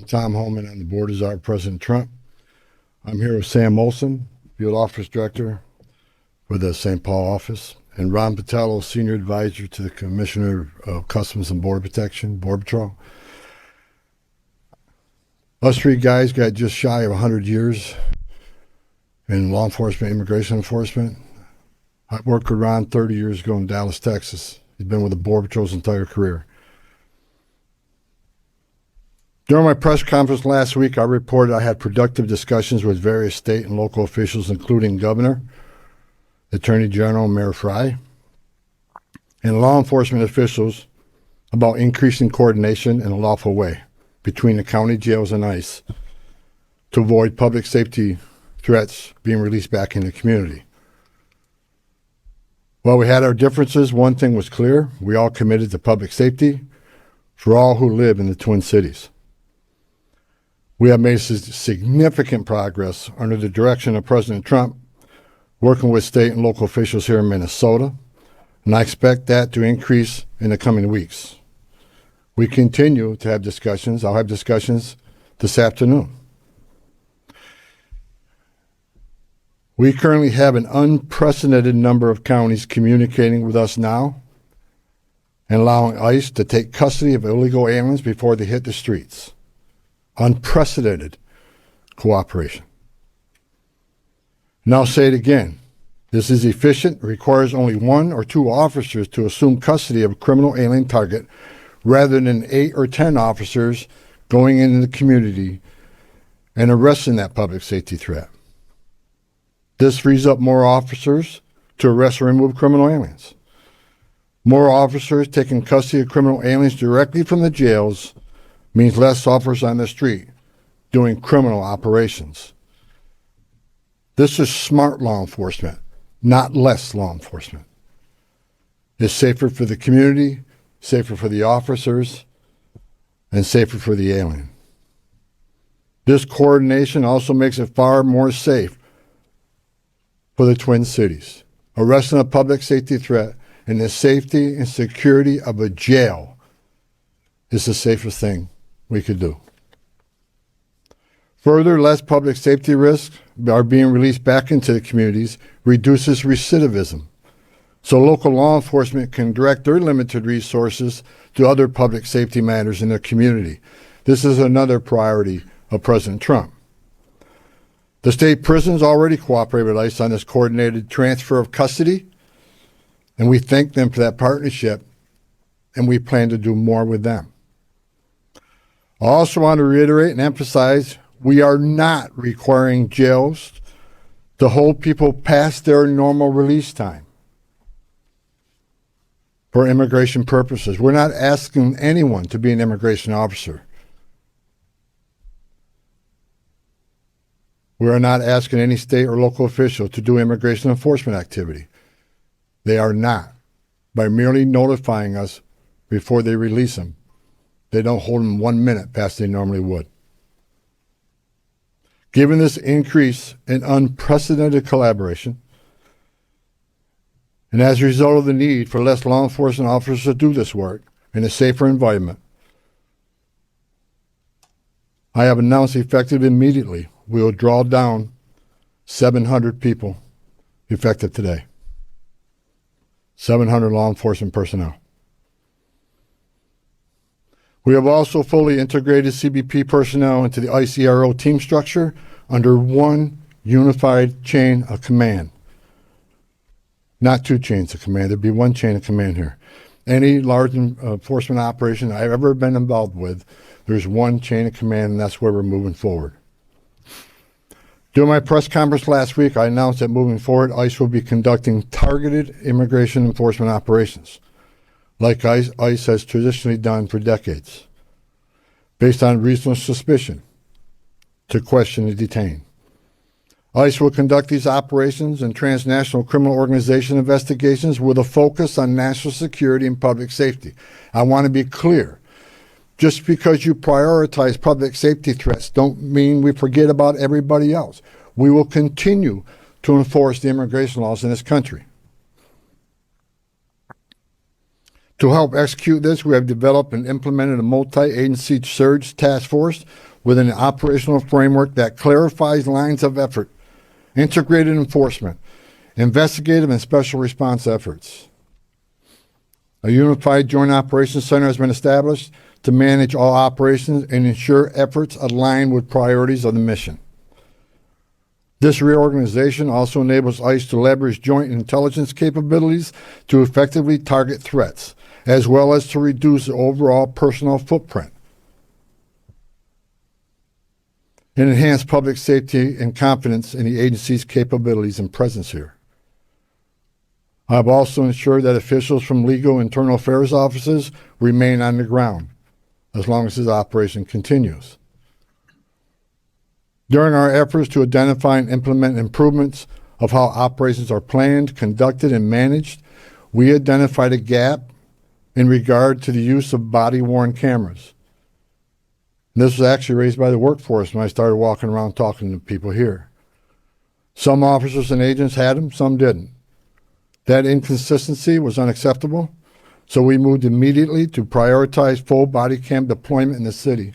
Tom Homan on the board as our President Trump. I'm here with Sam Olson, Field Office Director for the St. Paul office, and Ron Patello, Senior Advisor to the Commissioner of Customs and Border Protection, Border Patrol. Us three guys got just shy of 100 years in law enforcement, immigration enforcement. I worked with Ron 30 years ago in Dallas, Texas. He's been with the Border Patrol's entire career. During my press conference last week, I reported I had productive discussions with various state and local officials, including Governor, Attorney General, Mayor Frey, and law enforcement officials about increasing coordination in a lawful way between the county jails and ICE to avoid public safety threats being released back in the community. While we had our differences, one thing was clear: we all committed to public safety for all who live in the Twin Cities. We have made significant progress under the direction of President Trump, working with state and local officials here in Minnesota, and I expect that to increase in the coming weeks. We continue to have discussions. I'll have discussions this afternoon. We currently have an unprecedented number of counties communicating with us now and allowing ICE to take custody of illegal aliens before they hit the streets. Unprecedented cooperation. And I'll say it again. This is efficient, requires only 1 or 2 officers to assume custody of a criminal alien target rather than 8 or 10 officers going into the community and arresting that public safety threat. This frees up more officers to arrest or remove criminal aliens. More officers taking custody of criminal aliens directly from the jails means less officers on the street doing criminal operations. This is smart law enforcement, not less law enforcement. It's safer for the community, safer for the officers, and safer for the alien. This coordination also makes it far more safe for the Twin Cities. Arresting a public safety threat in the safety and security of a jail is the safest thing we could do. Further, less public safety risks are being released back into the communities, reduces recidivism, so local law enforcement can direct their limited resources to other public safety matters in their community. This is another priority of President Trump. The state prisons already cooperate with ICE on this coordinated transfer of custody, and we thank them for that partnership, and we plan to do more with them. I also want to reiterate and emphasize we are not requiring jails to hold people past their normal release time for immigration purposes. We're not asking anyone to be an immigration officer. We are not asking any state or local official to do immigration enforcement activity. They are not. By merely notifying us before they release them, they don't hold them 1 minute past they normally would. Given this increase in unprecedented collaboration, and as a result of the need for less law enforcement officers to do this work in a safer environment, I have announced effective immediately we will draw down 700 people effective today. 700 law enforcement personnel. We have also fully integrated CBP personnel into the ICE ERO team structure under one unified chain of command. Not 2 chains of command. There'd be 1 chain of command here. Any large enforcement operation I've ever been involved with, there's 1 chain of command, and that's where we're moving forward. During my press conference last week, I announced that moving forward, ICE will be conducting targeted immigration enforcement operations, like ICE has traditionally done for decades, based on reasonable suspicion to question and detain. ICE will conduct these operations and transnational criminal organization investigations with a focus on national security and public safety. I want to be clear. Just because you prioritize public safety threats don't mean we forget about everybody else. We will continue to enforce the immigration laws in this country. To help execute this, we have developed and implemented a multi-agency surge task force within an operational framework that clarifies lines of effort, integrated enforcement, investigative and special response efforts. A unified joint operations center has been established to manage all operations and ensure efforts align with priorities of the mission. This reorganization also enables ICE to leverage joint intelligence capabilities to effectively target threats, as well as to reduce the overall personnel footprint and enhance public safety and confidence in the agency's capabilities and presence here. I have also ensured that officials from legal internal affairs offices remain on the ground as long as this operation continues. During our efforts to identify and implement improvements of how operations are planned, conducted, and managed, we identified a gap in regard to the use of body-worn cameras. This was actually raised by the workforce when I started walking around talking to people here. Some officers and agents had them, some didn't. That inconsistency was unacceptable, so we moved immediately to prioritize full body cam deployment in the city.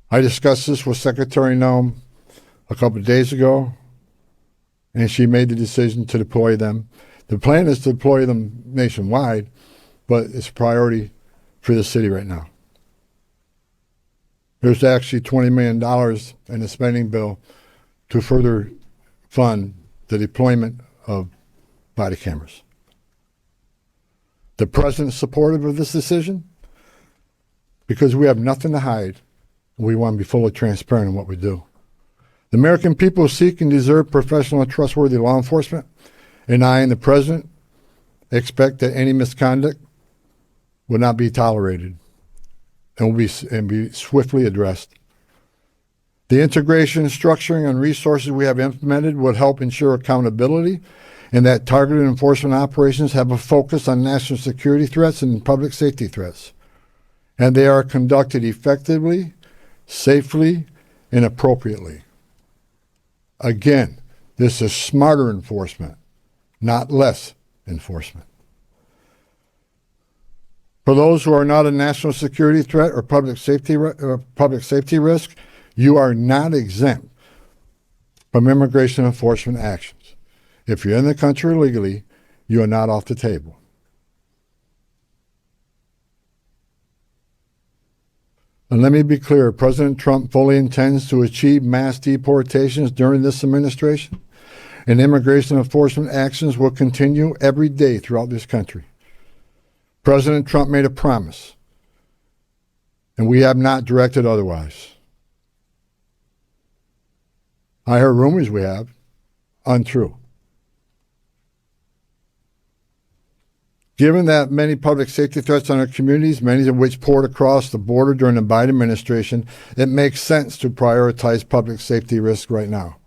I discussed this with Secretary Noem a couple of days ago, and she made the decision to deploy them. The plan is to deploy them nationwide, but it's a priority for the city right now. There's actually $20 million in the spending bill to further fund the deployment of body cameras. The president is supportive of this decision because we have nothing to hide. We want to be fully transparent in what we do. The American people seek and deserve professional and trustworthy law enforcement, and I and the president expect that any misconduct will not be tolerated and will be swiftly addressed. The integration, structuring, and resources we have implemented would help ensure accountability and that targeted enforcement operations have a focus on national security threats and public safety threats, and they are conducted effectively, safely, and appropriately. Again, this is smarter enforcement, not less enforcement. For those who are not a national security threat or public safety risk, you are not exempt from immigration enforcement actions. If you're in the country illegally, you are not off the table. And let me be clear, President Trump fully intends to achieve mass deportations during this administration, and immigration enforcement actions will continue every day throughout this country. President Trump made a promise, and we have not directed otherwise. I heard rumors we have, untrue. Given that many public safety threats on our communities, many of which poured across the border during the Biden administration, it makes sense to prioritize public safety risks right now.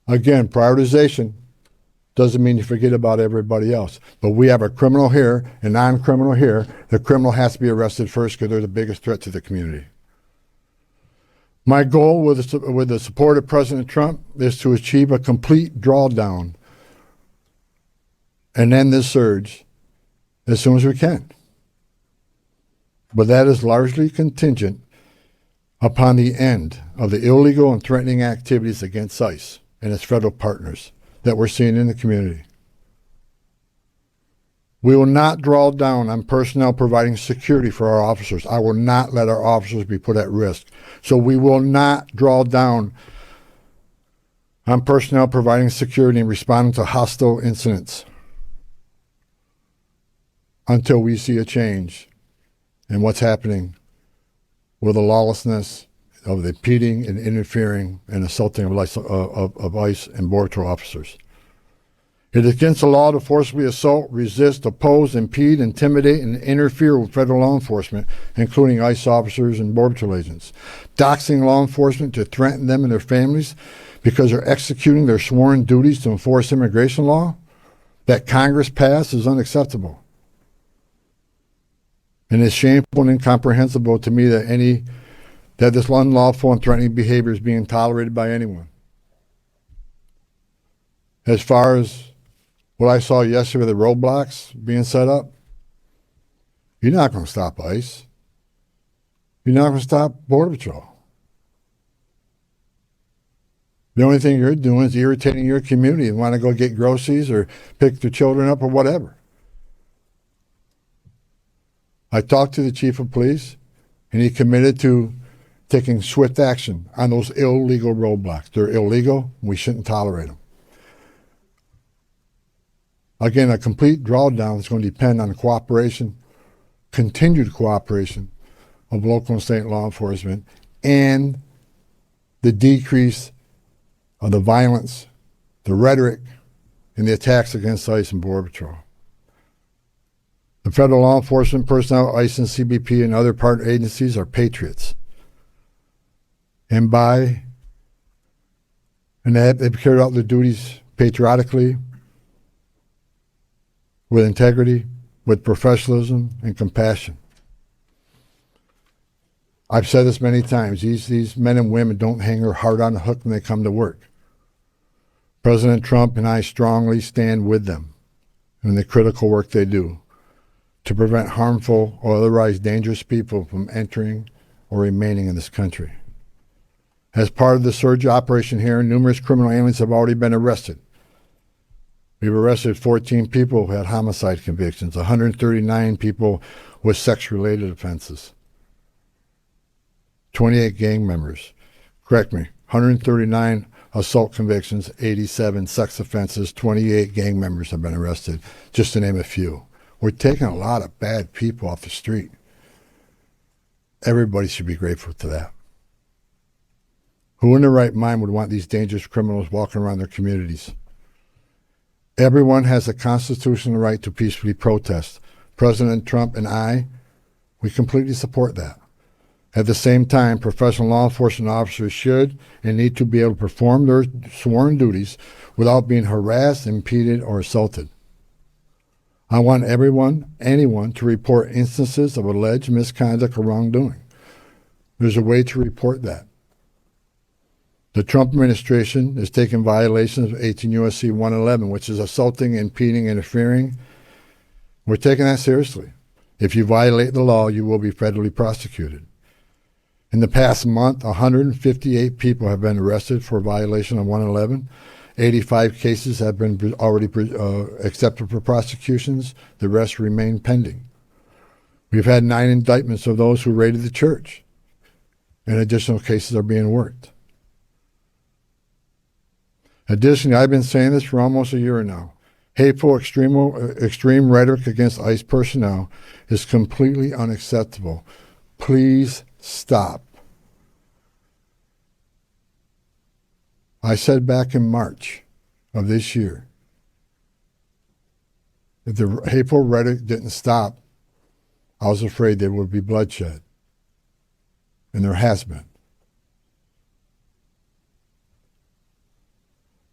Again, prioritization doesn't mean you forget about everybody else. But we have a criminal here, a non-criminal here. The criminal has to be arrested first because they're the biggest threat to the community. My goal with the support of President Trump is to achieve a complete drawdown and end this surge as soon as we can. But that is largely contingent upon the end of the illegal and threatening activities against ICE and its federal partners that we're seeing in the community. We will not draw down on personnel providing security for our officers. I will not let our officers be put at risk. So we will not draw down on personnel providing security and responding to hostile incidents until we see a change in what's happening with the lawlessness of the impeding and interfering and assaulting of ICE and Border Patrol officers. It is against the law to forcibly assault, resist, oppose, impede, intimidate, and interfere with federal law enforcement, including ICE officers and Border Patrol agents. Doxing law enforcement to threaten them and their families because they're executing their sworn duties to enforce immigration law that Congress passed is unacceptable. And it's shameful and incomprehensible to me that this unlawful and threatening behavior is being tolerated by anyone. As far as what I saw yesterday with the roadblocks being set up, you're not going to stop ICE. You're not going to stop Border Patrol. The only thing you're doing is irritating your community and want to go get groceries or pick their children up or whatever. I talked to the chief of police, and he committed to taking swift action on those illegal roadblocks. They're illegal. We shouldn't tolerate them. Again, a complete drawdown is going to depend on the cooperation, continued cooperation of local and state law enforcement, and the decrease of the violence, the rhetoric, and the attacks against ICE and Border Patrol. The federal law enforcement personnel, ICE and CBP, and other partner agencies are patriots. And they've carried out their duties patriotically, with integrity, with professionalism, and compassion. I've said this many times. These men and women don't hang their heart on the hook when they come to work. President Trump and I strongly stand with them in the critical work they do to prevent harmful or otherwise dangerous people from entering or remaining in this country. As part of the surge operation here, numerous criminal aliens have already been arrested. We've arrested 14 people who had homicide convictions, 139 people with sex-related offenses, 28 gang members. Correct me, 139 assault convictions, 87 sex offenses, 28 gang members have been arrested, just to name a few. We're taking a lot of bad people off the street. Everybody should be grateful to that. Who in their right mind would want these dangerous criminals walking around their communities? Everyone has a constitutional right to peacefully protest. President Trump and we completely support that. At the same time, professional law enforcement officers should and need to be able to perform their sworn duties without being harassed, impeded, or assaulted. I want anyone to report instances of alleged misconduct or wrongdoing. There's a way to report that. The Trump administration is taking violations of 18 U.S.C. 111, which is assaulting, impeding, interfering. We're taking that seriously. If you violate the law, you will be federally prosecuted. In the past month, 158 people have been arrested for violation of 111. 85 cases have been already accepted for prosecutions. The rest remain pending. We've had 9 indictments of those who raided the church, and additional cases are being worked. Additionally, I've been saying this for almost a year now. Hateful, extreme rhetoric against ICE personnel is completely unacceptable. Please stop. I said back in March of this year, if the hateful rhetoric didn't stop, I was afraid there would be bloodshed. And there has been.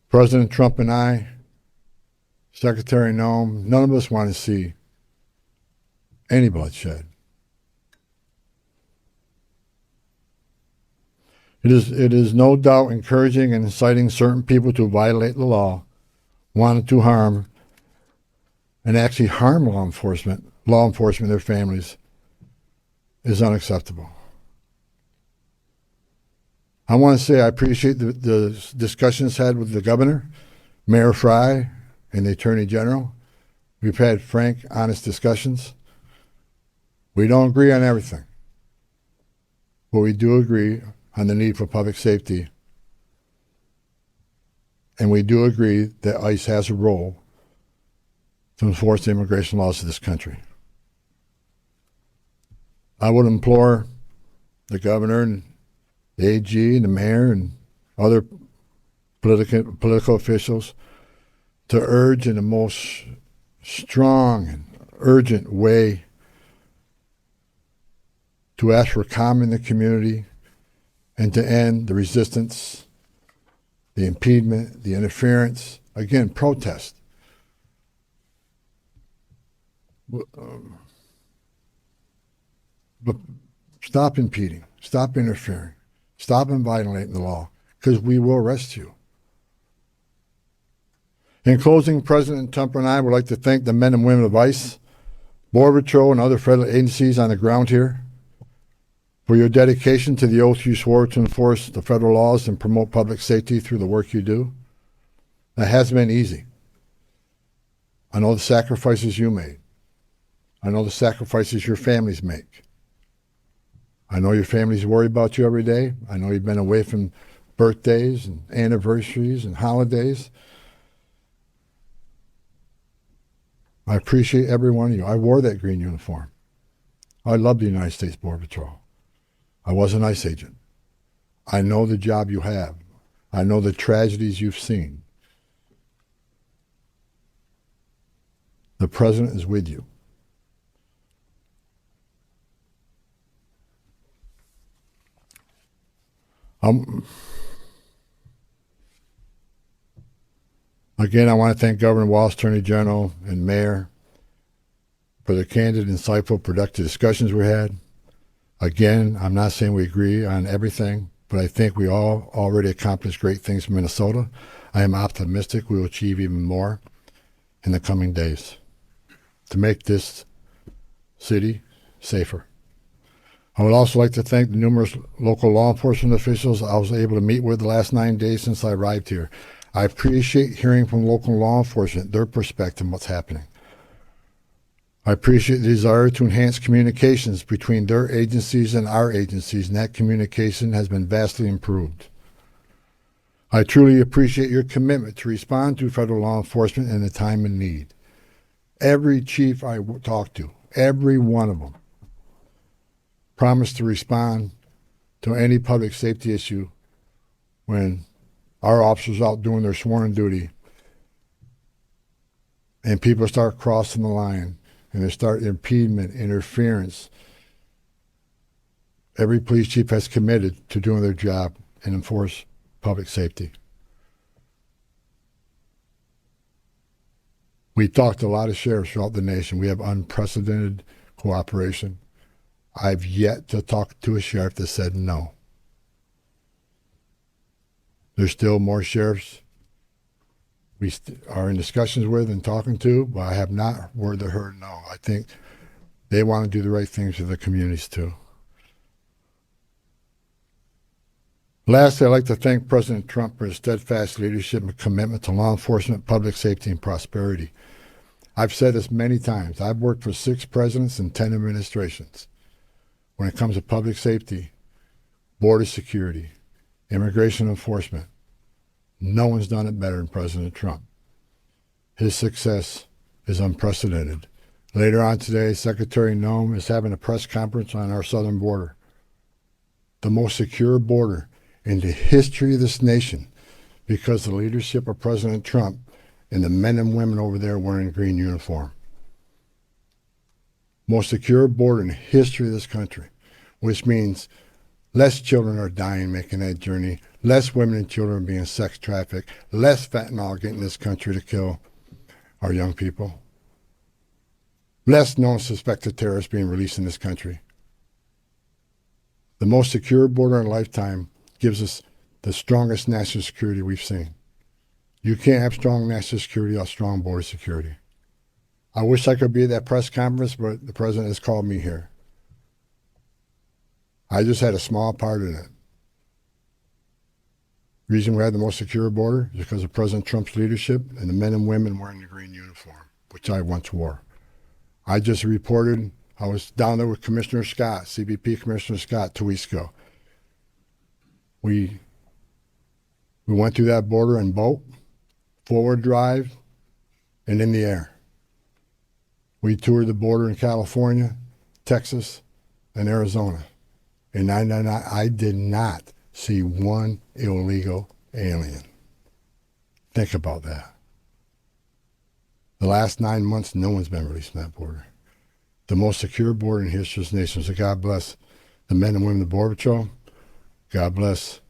President Trump and Secretary Noem, none of us want to see any bloodshed. It is no doubt encouraging and inciting certain people to violate the law, wanting to harm, and actually harm law enforcement, and their families, is unacceptable. I want to say I appreciate the discussions had with the governor, Mayor Fry, and the Attorney General. We've had frank, honest discussions. We don't agree on everything, but we do agree on the need for public safety. And we do agree that ICE has a role to enforce the immigration laws of this country. I would implore the governor and the AG and the mayor and other political officials to urge in the most strong and urgent way to ask for calm in the community and to end the resistance, the impediment, the interference, again, protest. But stop impeding, stop interfering, stop violating the law, because we will arrest you. In closing, President Trump and I would like to thank the men and women of ICE, Border Patrol, and other federal agencies on the ground here. for your dedication to the oath you swore to enforce the federal laws and promote public safety through the work you do. That hasn't been easy. I know the sacrifices you made. I know the sacrifices your families make. I know your families worry about you every day. I know you've been away from birthdays and anniversaries and holidays. I appreciate every one of you. I wore that green uniform. I love the United States Border Patrol. I was an ICE agent. I know the job you have. I know the tragedies you've seen. The president is with you. Again, I want to thank Governor Walz, Attorney General, and Mayor for the candid, insightful, productive discussions we had. Again, I'm not saying we agree on everything, but I think we all already accomplished great things in Minnesota. I am optimistic we will achieve even more in the coming days to make this city safer. I would also like to thank the numerous local law enforcement officials I was able to meet with the last 9 days since I arrived here. I appreciate hearing from local law enforcement, their perspective on what's happening. I appreciate the desire to enhance communications between their agencies and our agencies, and that communication has been vastly improved. I truly appreciate your commitment to respond to federal law enforcement in a time of need. Every chief I talked to, every one of them, promised to respond to any public safety issue when our officers out doing their sworn duty and people start crossing the line and they start impediment, interference. Every police chief has committed to doing their job and enforce public safety. We talked to a lot of sheriffs throughout the nation. We have unprecedented cooperation. I've yet to talk to a sheriff that said no. There's still more sheriffs we are in discussions with and talking to, but I have not heard no. I think they want to do the right things for the communities too. Lastly, I'd like to thank President Trump for his steadfast leadership and commitment to law enforcement, public safety, and prosperity. I've said this many times. I've worked for 6 presidents and 10 administrations. When it comes to public safety, border security, immigration enforcement, no one's done it better than President Trump. His success is unprecedented. Later on today, Secretary Noem is having a press conference on our southern border, the most secure border in the history of this nation, because of the leadership of President Trump and the men and women over there wearing green uniform. Most secure border in the history of this country, which means less children are dying making that journey, less women and children are being sex trafficked, less fentanyl getting this country to kill our young people, less known suspected terrorists being released in this country. The most secure border in a lifetime gives us the strongest national security we've seen. You can't have strong national security without strong border security. I wish I could be at that press conference, but the president has called me here. I just had a small part in it. The reason we have the most secure border is because of President Trump's leadership and the men and women wearing the green uniform, which I once wore. I just reported, I was down there with Commissioner Scott, CBP Commissioner Scott, 2 weeks ago. We went through that border in boat, forward drive, and in the air. We toured the border in California, Texas, and Arizona. And I did not see one illegal alien. Think about that. The last 9 months, no one's been released from that border. The most secure border in history of this nation. So God bless the men and women of the Border Patrol. God bless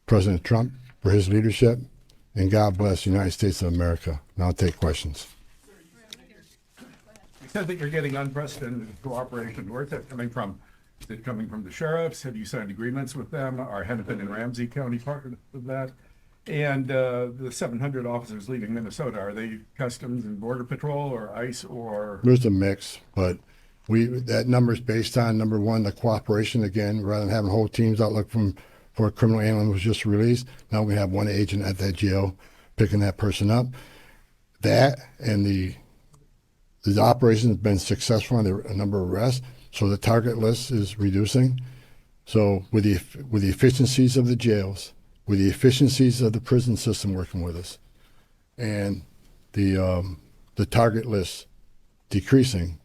President Trump for his leadership. And God bless the United States of America. Now I'll take questions. You said that you're getting unprecedented cooperation. Where's that coming from? Is it coming from the sheriffs? Have you signed agreements with them? Are Hennepin and Ramsey County part of that? And the 700 officers leaving Minnesota, are they Customs and Border Patrol or ICE or? There's a mix, but That number is based on, number one, the cooperation. Again, rather than having whole teams out looking for a criminal alien was just released, now we have one agent at that jail picking that person up. That and the operation has been successful on a number of arrests, so the target list is reducing. So with the efficiencies of the jails, with the efficiencies of the prison system working with us, and the target list decreasing,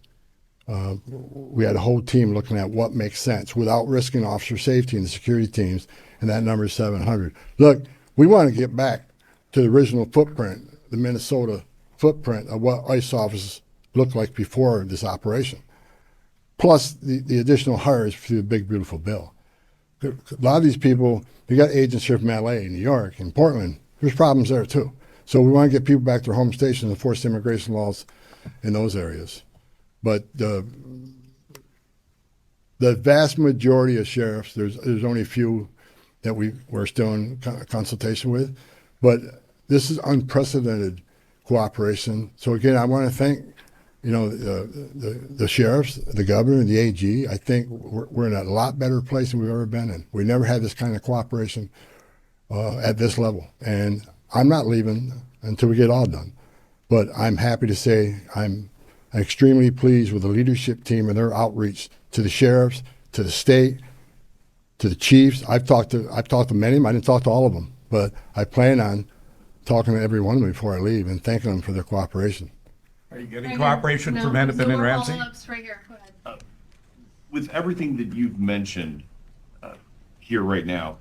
we had a whole team looking at what makes sense without risking officer safety and the security teams, and that number is 700. Look, we want to get back to the original footprint, the Minnesota footprint of what ICE officers looked like before this operation, plus the additional hires through the big, beautiful bill. A lot of these people, you got agents here from LA, New York, and Portland, there's problems there too. So we want to get people back to their home stations and enforce immigration laws in those areas. But the vast majority of sheriffs, there's only a few that we're still in consultation with, but this is unprecedented cooperation. So again, I want to thank, the sheriffs, the governor, and the AG. I think we're in a lot better place than we've ever been in. We never had this kind of cooperation at this level, and I'm not leaving until we get all done. But I'm happy to say I'm extremely pleased with the leadership team and their outreach to the sheriffs, to the state, to the chiefs. I've talked to many of them. I didn't talk to all of them, but I plan on talking to every one of them before I leave and thanking them for their cooperation. Are you getting cooperation from Hennepin and Ramsey? Follow-ups right here. Go ahead. With everything that you've mentioned here right now,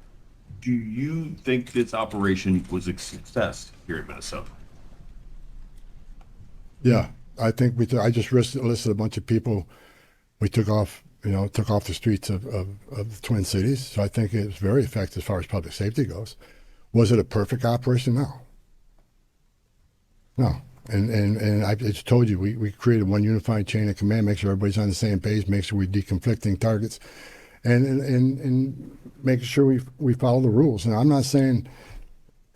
do you think this operation was a success here in Minnesota? Yeah, I think I just listed a bunch of people we took off the streets of the Twin Cities. So I think it was very effective as far as public safety goes. Was it a perfect operation? No. No. And I just told you, we created one unified chain of command, make sure everybody's on the same page, make sure we deconflicting targets, and making sure we follow the rules. And I'm not saying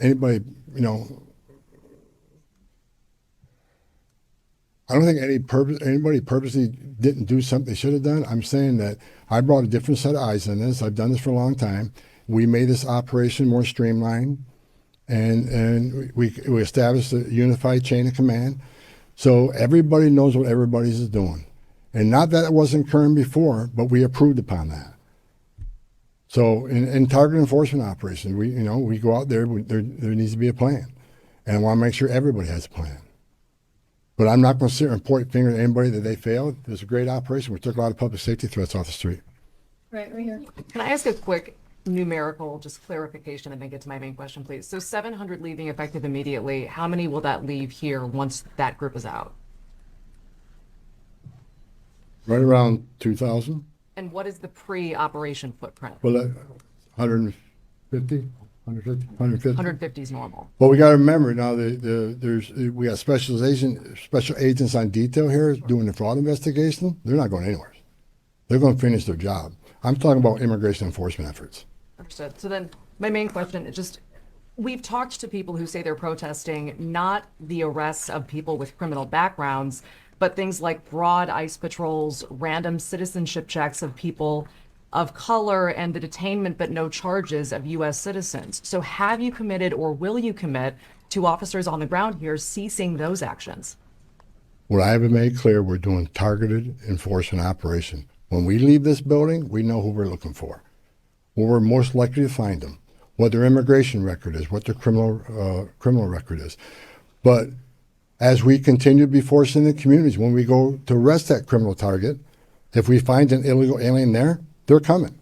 anybody, I don't think anybody purposely didn't do something they should have done. I'm saying that I brought a different set of eyes on this. I've done this for a long time. We made this operation more streamlined, and we established a unified chain of command, so everybody knows what everybody is doing. And not that it wasn't current before, but we approved upon that. So in target enforcement operations, we go out there. There needs to be a plan, and I want to make sure everybody has a plan. But I'm not going to sit and point finger at anybody that they failed. It was a great operation. We took a lot of public safety threats off the street. Right here. Can I ask a quick numerical, just clarification, and then get to my main question, please? So 700 leaving effective immediately. How many will that leave here once that group is out? Right around 2,000. And what is the pre-operation footprint? Well, 150. 150 is normal. Well, we got to remember now. We got special agents on detail here doing the fraud investigation. They're not going anywhere. They're going to finish their job. I'm talking about immigration enforcement efforts. Understood. So then my main question is just, we've talked to people who say they're protesting not the arrests of people with criminal backgrounds, but things like broad ICE patrols, random citizenship checks of people of color, and the detainment but no charges of U.S. citizens. So have you committed, or will you commit, to officers on the ground here ceasing those actions? What I have made clear, we're doing targeted enforcement operation. When we leave this building, we know who we're looking for, where we're most likely to find them, what their immigration record is, what their criminal record is. But as we continue to be forced in the communities, when we go to arrest that criminal target, if we find an illegal alien there, they're coming.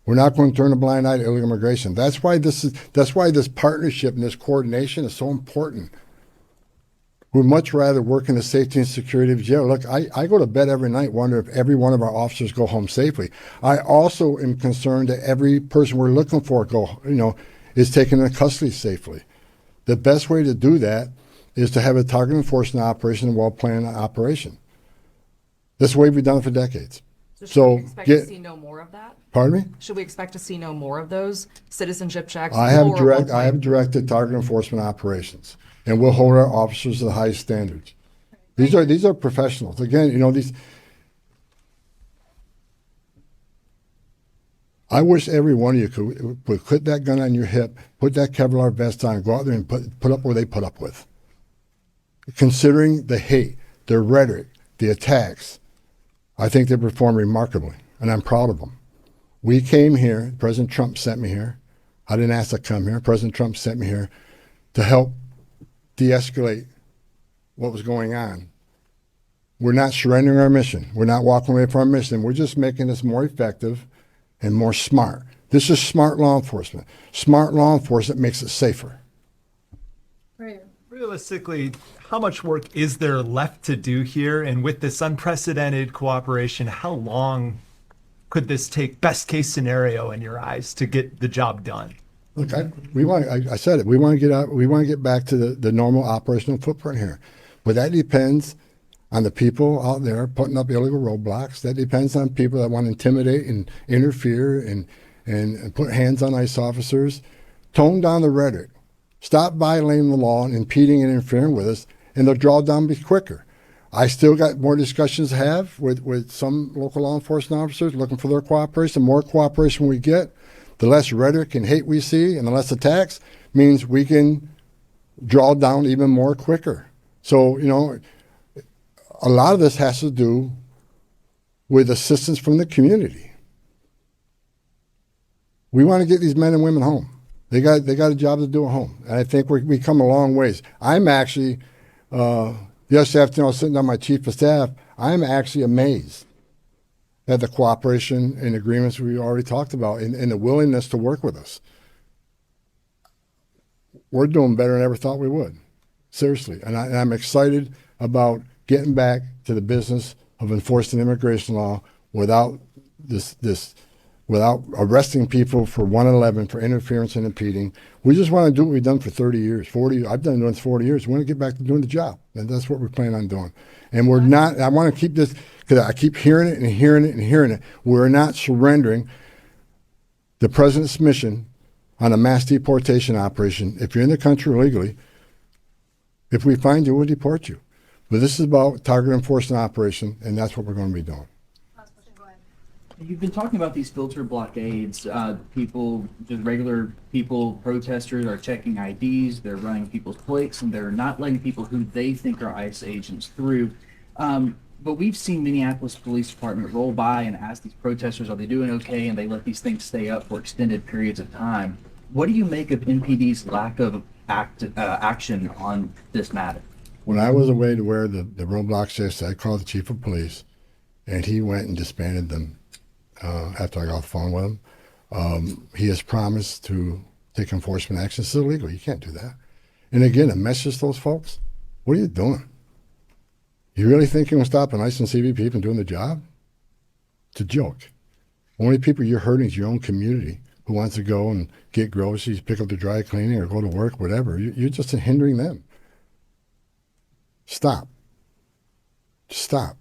We're not going to turn a blind eye to illegal immigration. That's why this partnership and this coordination is so important. We'd much rather work in the safety and security of jail. Look, I go to bed every night wondering if every one of our officers go home safely. I also am concerned that every person we're looking for is taken into custody safely. The best way to do that is to have a target enforcement operation and well-planned operation. This is the way we've done it for decades. So should we expect to see no more of that? Pardon me? Should we expect to see no more of those citizenship checks? I have directed target enforcement operations, and we'll hold our officers to the highest standards. These are professionals. Again, I wish every one of you could put that gun on your hip, put that Kevlar vest on, and go out there and put up what they put up with. Considering the hate, the rhetoric, the attacks, I think they performed remarkably, and I'm proud of them. We came here, President Trump sent me here. I didn't ask to come here. President Trump sent me here to help de-escalate what was going on. We're not surrendering our mission. We're not walking away from our mission. We're just making this more effective and more smart. This is smart law enforcement. Smart law enforcement makes it safer. Right here. Realistically, how much work is there left to do here? And with this unprecedented cooperation, how long could this take, best case scenario in your eyes, to get the job done? Look, I said it. We want to get out. We want to get back to the normal operational footprint here, but that depends on the people out there putting up illegal roadblocks. That depends on people that want to intimidate and interfere and put hands on ICE officers. Tone down the rhetoric. Stop violating the law and impeding and interfering with us, and they'll draw down quicker. I still got more discussions to have with some local law enforcement officers looking for their cooperation. The more cooperation we get, the less rhetoric and hate we see, and the less attacks means we can draw down even more quicker. So, you know, a lot of this has to do with assistance from the community. We want to get these men and women home. They got a job to do at home, and I think we come a long ways. I'm actually, yesterday afternoon I was sitting on my chief of staff. I'm actually amazed at the cooperation and agreements we already talked about, and the willingness to work with us. We're doing better than I ever thought we would, seriously, and I'm excited about getting back to the business of enforcing immigration law without without arresting people for 111 for interference and impeding. We just want to do what we've done for 30 years, 40. I've done it for 40 years. We want to get back to doing the job, and that's what we plan on doing. And we're not. I want to keep this because I keep hearing it and hearing it and hearing it. We're not surrendering the president's mission on a mass deportation operation. If you're in the country illegally, if we find you, we'll deport you. But this is about target enforcement operation, and that's what we're going to be doing. Last question, go ahead. You've been talking about these filter blockades. People, just regular people, protesters are checking IDs, they're running people's plates, and they're not letting people who they think are ICE agents through. But we've seen Minneapolis Police Department roll by and ask these protesters, are they doing okay? And they let these things stay up for extended periods of time. What do you make of NPD's lack of action on this matter? When I was away to where the roadblocks yesterday, I called the chief of police, and he went and disbanded them after I got off the phone with him. He has promised to take enforcement action. It's illegal. You can't do that. And again, a message to those folks, what are you doing? You really think you can stop an ICE and CBP from doing the job? It's a joke. Only people you're hurting is your own community who wants to go and get groceries, pick up the dry cleaning, or go to work, whatever. You're just hindering them. Stop. Stop.